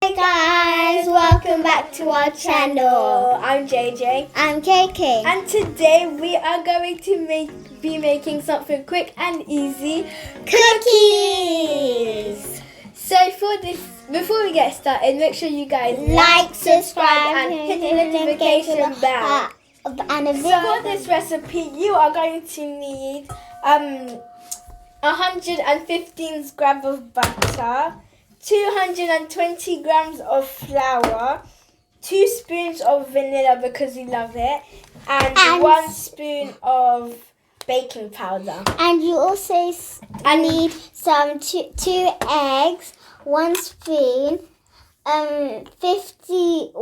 Hey guys, welcome back to our channel. I'm JJ. I'm KK. And today we are going to be making something quick and easy. Cookies! So before we get started, make sure you guys Like, subscribe, and hit the notification bell. And For this recipe, you are going to need 115 grams of butter, 220 grams of flour, 2 spoons of vanilla because we love it, and 1 spoon of baking powder. And you also need some two eggs, 1 spoon, 50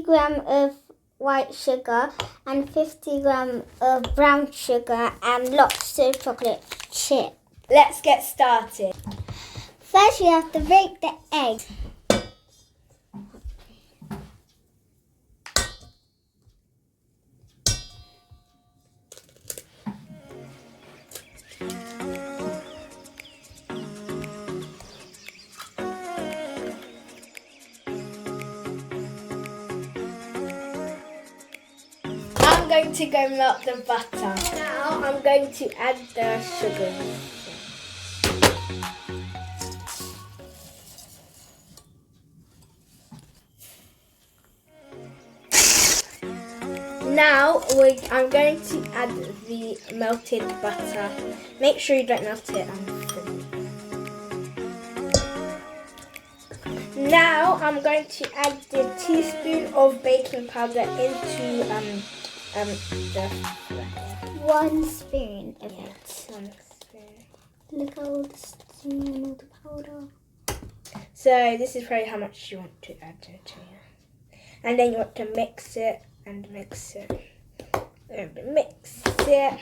gram of white sugar, and 50 gram of brown sugar, and lots of chocolate chip. Let's get started. First, you have to break the egg. I'm going to go melt the butter. Now I'm going to add the sugar. Now I'm going to add the melted butter. Make sure you don't melt it. Now I'm going to add the teaspoon of baking powder into the 1 spoon of it. 1 spoon. Look at all the steam and all the powder. So this is probably how much you want to add to it. And then you want to mix it and mix it and mix it.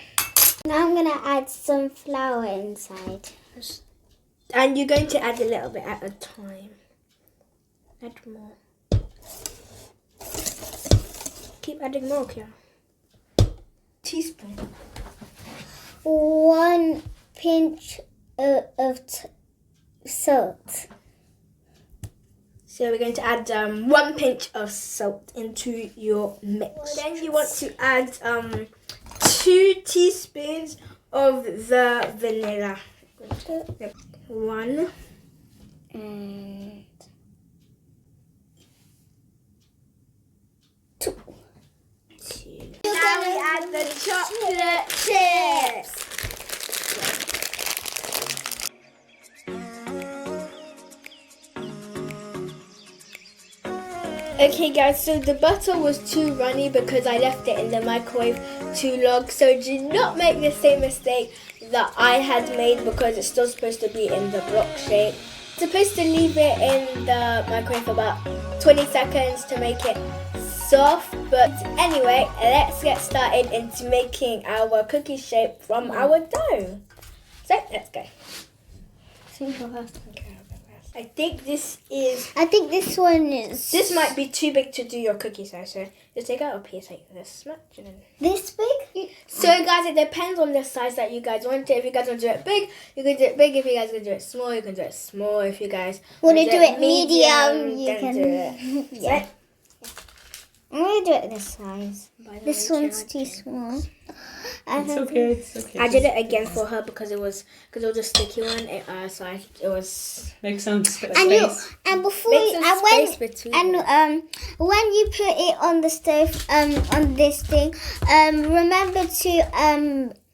Now I'm gonna add some flour inside. And you're going to add a little bit at a time. Add more. Keep adding more, Kira. Teaspoon. 1 pinch of salt. So we're going to add 1 pinch of salt into your mix. Then you want to add 2 teaspoons of the vanilla. 1 and 2. Now we add the chocolate chips. Okay guys, so the butter was too runny because I left it in the microwave too long. So do not make the same mistake that I had made because it's still supposed to be in the block shape. Supposed to leave it in the microwave for about 20 seconds to make it soft. But anyway, let's get started into making our cookie shape from our dough. So let's go. I think this one is. This might be too big to do your cookie size, so just take out a piece like this much. And then... This big? So guys, it depends on the size that you guys want it. If you guys want to do it big, you can do it big. If you guys want to do it small, you can do it small. If you guys want to do it medium, you can do it. Yeah. I'm going to do it this size. This way, one's too small. It's okay. I did it again for her because it was a sticky one. It was Make some space. and before Make some space between when you put it on the stove on this thing, remember to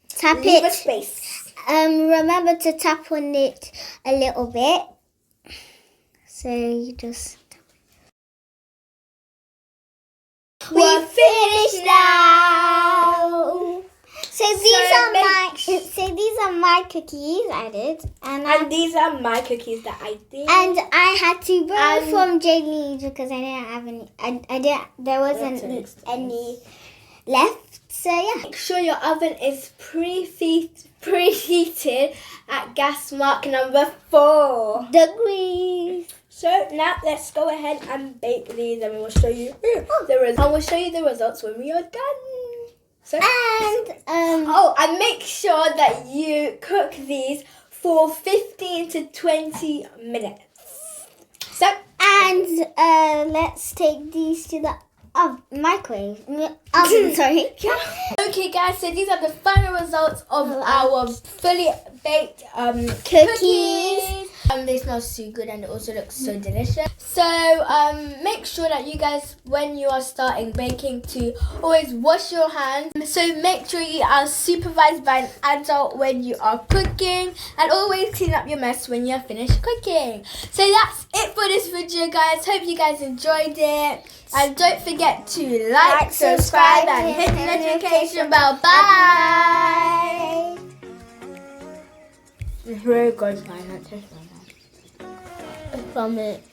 tap leave a it. space. Remember to tap on it a little bit. So you just. We're finished now. So these are my cookies I did, and these are my cookies that I did. And I had to borrow from Jaylene because I didn't have any. There wasn't any left. So yeah. Make sure your oven is preheated at gas mark number 4 degrees. So now let's go ahead and bake these, and we will show you the results. And we'll show you the results when we are done. So, and make sure that you cook these for 15 to 20 minutes. So, And let's take these to the microwave. Oven, sorry. okay guys, so these are the final results of our fully baked Cookies. They smell so good and it also looks so delicious. So make sure that you guys, when you are starting baking, to always wash your hands. So make sure you are supervised by an adult when you are cooking, and always clean up your mess when you're finished cooking. So that's it for this video, guys. Hope you guys enjoyed it. And don't forget to like, subscribe, and hit the notification bell. Bye! It's very good, guys. Taste like that. From it.